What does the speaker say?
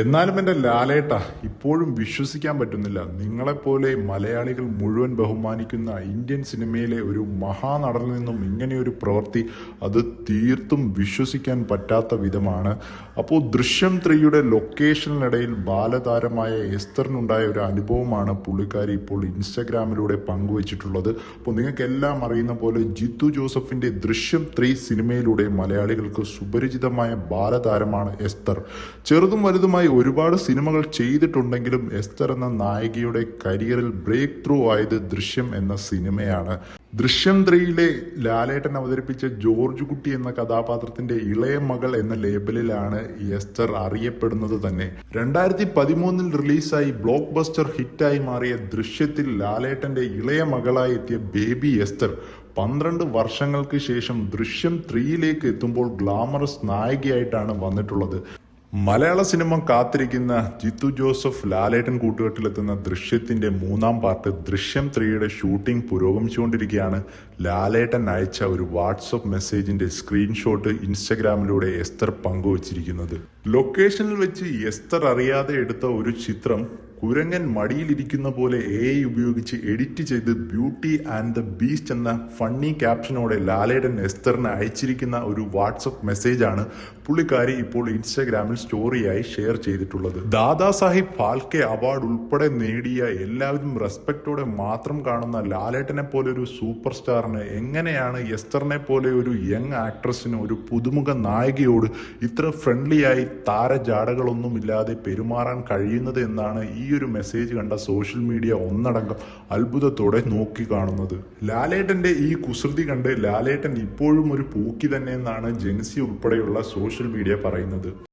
എന്നാലും എൻ്റെ ലാലേട്ട ഇപ്പോഴും വിശ്വസിക്കാൻ പറ്റുന്നില്ല. നിങ്ങളെപ്പോലെ മലയാളികൾ മുഴുവൻ ബഹുമാനിക്കുന്ന ഇന്ത്യൻ സിനിമയിലെ ഒരു മഹാനടനിൽ നിന്നും ഇങ്ങനെയൊരു പ്രവൃത്തി അത് തീർത്തും വിശ്വസിക്കാൻ പറ്റാത്ത വിധമാണ്. അപ്പോൾ ദൃശ്യം 3യുടെ ലൊക്കേഷനിനിടയിൽ ബാലതാരമായ എസ്തറിനുണ്ടായ ഒരു അനുഭവമാണ് പുള്ളിക്കാരി ഇപ്പോൾ ഇൻസ്റ്റഗ്രാമിലൂടെ പങ്കുവച്ചിട്ടുള്ളത്. അപ്പോൾ നിങ്ങൾക്കെല്ലാം അറിയുന്ന പോലെ ജിത്തു ജോസഫിൻ്റെ ദൃശ്യം 3 സിനിമയിലൂടെ മലയാളികൾക്ക് സുപരിചിതമായ ബാലതാരമാണ് എസ്തർ. ചെറുതും വലുതുമായി ഒരുപാട് സിനിമകൾ ചെയ്തിട്ടുണ്ടെങ്കിലും എസ്തർ എന്ന നായികയുടെ കരിയറിൽ ബ്രേക്ക് ത്രൂ ആയത് ദൃശ്യം എന്ന സിനിമയാണ്. ദൃശ്യം 3യിലെ ലാലേട്ടൻ അവതരിപ്പിച്ച ജോർജ് കുട്ടി എന്ന കഥാപാത്രത്തിന്റെ ഇളയ മകൾ എന്ന ലേബലിലാണ് എസ്തർ അറിയപ്പെടുന്നത് തന്നെ. 2013 റിലീസായി ബ്ലോക്ക് ബസ്റ്റർ ഹിറ്റായി മാറിയ ദൃശ്യത്തിൽ ലാലേട്ടന്റെ ഇളയ മകളായി എത്തിയ ബേബി എസ്തർ 12 വർഷങ്ങൾക്ക് ശേഷം ദൃശ്യം 3യിലേക്ക് എത്തുമ്പോൾ ഗ്ലാമറസ് നായികയായിട്ടാണ് വന്നിട്ടുള്ളത്. മലയാള സിനിമ കാത്തിരിക്കുന്ന ജിത്തു ജോസഫ് ലാലേട്ടൻ കൂട്ടുകെട്ടിലെത്തുന്ന ദൃശ്യത്തിന്റെ 3ാം പാർട്ട് ദൃശ്യം 3യുടെ ഷൂട്ടിംഗ് പുരോഗമിച്ചുകൊണ്ടിരിക്കുകയാണ്. ലാലേട്ടൻ അയച്ച ഒരു വാട്സപ്പ് മെസ്സേജിന്റെ സ്ക്രീൻഷോട്ട് ഇൻസ്റ്റഗ്രാമിലൂടെ എസ്തർ പങ്കുവച്ചിരിക്കുന്നത്. ലൊക്കേഷനിൽ വെച്ച് എസ്തർ അറിയാതെ എടുത്ത ഒരു ചിത്രം കുരങ്ങൻ മടിയിലിരിക്കുന്ന പോലെ AI ഉപയോഗിച്ച് എഡിറ്റ് ചെയ്ത് ബ്യൂട്ടി ആൻഡ് ദ ബീസ്റ്റ് എന്ന ഫണ്ണി ക്യാപ്ഷനോടെ ലാലേട്ടൻ എസ്തറിന് അയച്ചിരിക്കുന്ന ഒരു വാട്സപ്പ് മെസ്സേജാണ് പുള്ളിക്കാരി ഇപ്പോൾ ഇൻസ്റ്റാഗ്രാമിൽ സ്റ്റോറിയായി ഷെയർ ചെയ്തിട്ടുള്ളത്. ദാദാ സാഹിബ് ഫാൽക്കെ അവാർഡ് ഉൾപ്പെടെ നേടിയ എല്ലാവരും റെസ്പെക്റ്റോടെ മാത്രം കാണുന്ന ലാലേട്ടനെ പോലെ ഒരു സൂപ്പർ സ്റ്റാറിന് എങ്ങനെയാണ് എസ്തറിനെ പോലെ ഒരു യങ് ആക്ട്രസിന്, ഒരു പുതുമുഖ നായികയോട് ഇത്ര ഫ്രണ്ട്ലിയായി താരജാടകളൊന്നുമില്ലാതെ പെരുമാറാൻ കഴിയുന്നത് എന്നാണ് ഈ ഒരു മെസ്സേജ് കണ്ട സോഷ്യൽ മീഡിയ ഒന്നടങ്കം അത്ഭുതത്തോടെ നോക്കി കാണുന്നത്. ലാലേട്ടന്റെ ഈ കുസൃതി കണ്ട് ലാലേട്ടൻ ഇപ്പോഴും ഒരു പൂക്കി തന്നെ എന്നാണ് ജെൻസി ഉൾപ്പെടെയുള്ള സോഷ്യൽ മീഡിയ പറയുന്നത്.